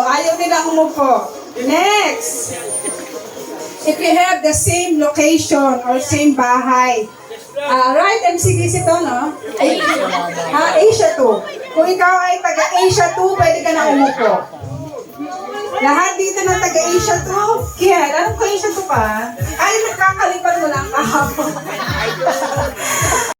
Ayaw nila umupo. Next. If you have the same location or same bahay. Right, MCDC to, no? Asia 2. Kung ikaw ay taga-Asia 2, pwede ka na umupo. Lahat dito ng taga-Asia 2. Kian, anong ka-Asia 2 pa? Ay, nagkakalipan mo lang kahapon.